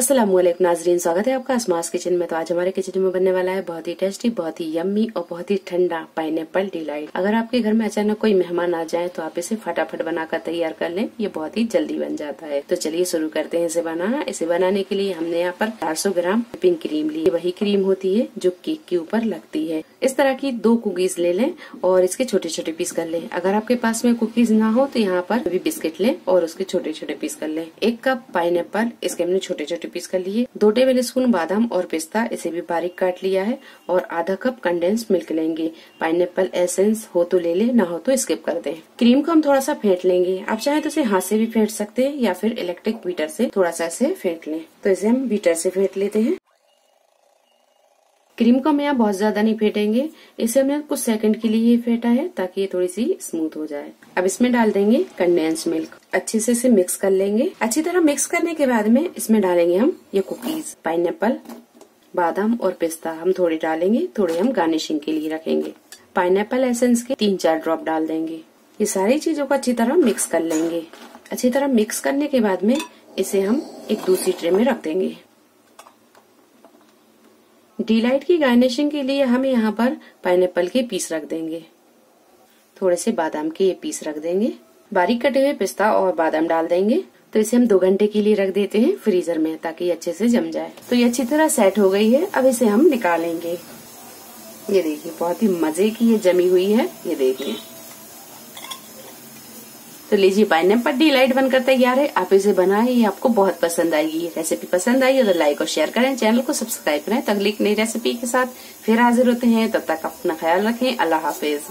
अस्सलामुअलैकुम नाजरीन, स्वागत है आपका अस्मास किचन में। तो आज हमारे किचन में बनने वाला है बहुत ही टेस्टी, बहुत ही यम्मी और बहुत ही ठंडा पाइनएप्पल डिलाइट। अगर आपके घर में अचानक कोई मेहमान आ जाए तो आप इसे फटाफट बनाकर तैयार कर लें, ये बहुत ही जल्दी बन जाता है। तो चलिए शुरू करते हैं इसे बनाना। इसे बनाने के लिए हमने यहाँ पर 400 ग्राम व्हिपिंग क्रीम ली। वही क्रीम होती है जो केक के ऊपर लगती है। इस तरह की 2 कुकीज ले लें और इसके छोटे छोटे पीस कर लें। अगर आपके पास में कुकीज ना हो तो यहाँ पर भी बिस्किट लें और उसके छोटे छोटे पीस कर लें। 1 कप पाइनएप्पल, इसके हमने छोटे छोटे पीस कर लिए। 2 टेबल स्पून बादाम और पिस्ता, इसे भी बारीक काट लिया है। और आधा कप कंडेंस मिल्क लेंगे। पाइनएप्पल एसेंस हो तो ले ले, ना हो तो स्किप कर दें। क्रीम को हम थोड़ा सा फेंट लेंगे। आप चाहे तो इसे हाथ से भी फेंट सकते हैं या फिर इलेक्ट्रिक बीटर से थोड़ा सा इसे फेंट लें। तो इसे हम बीटर से फेंट लेते हैं। क्रीम को हम यहाँ बहुत ज्यादा नहीं फेंटेंगे, इसे हमने कुछ सेकंड के लिए फेंटा है ताकि ये थोड़ी सी स्मूथ हो जाए। अब इसमें डाल देंगे कंडेंस मिल्क, अच्छे से इसे मिक्स कर लेंगे। अच्छी तरह मिक्स करने के बाद में इसमें डालेंगे हम ये कुकीज। पाइनएप्पल, बादाम और पिस्ता हम थोड़े डालेंगे, थोड़े हम गार्निशिंग के लिए रखेंगे। पाइनएप्पल एसेंस के 3-4 ड्रॉप डाल देंगे। ये सारी चीजों को अच्छी तरह मिक्स कर लेंगे। अच्छी तरह मिक्स करने के बाद में इसे हम एक दूसरी ट्रे में रख देंगे। डिलाइट की गार्निशिंग के लिए हम यहाँ पर पाइनएप्पल के पीस रख देंगे, थोड़े से बादाम के ये पीस रख देंगे, बारीक कटे हुए पिस्ता और बादाम डाल देंगे। तो इसे हम 2 घंटे के लिए रख देते हैं फ्रीजर में ताकि ये अच्छे से जम जाए। तो ये अच्छी तरह सेट हो गई है। अब इसे हम निकालेंगे। ये देखिए बहुत ही मजे की ये जमी हुई है, ये देखिए। तो लीजिए पाइनएप्पल डिलाइट बनकर तैयार है। आप इसे बनाएं, ये आपको बहुत पसंद आएगी। रेसिपी पसंद आई तो लाइक और शेयर करें, चैनल को सब्सक्राइब करें। अगली नई रेसिपी के साथ फिर हाजिर होते हैं। तब तक अपना ख्याल रखें। अल्लाह हाफिज।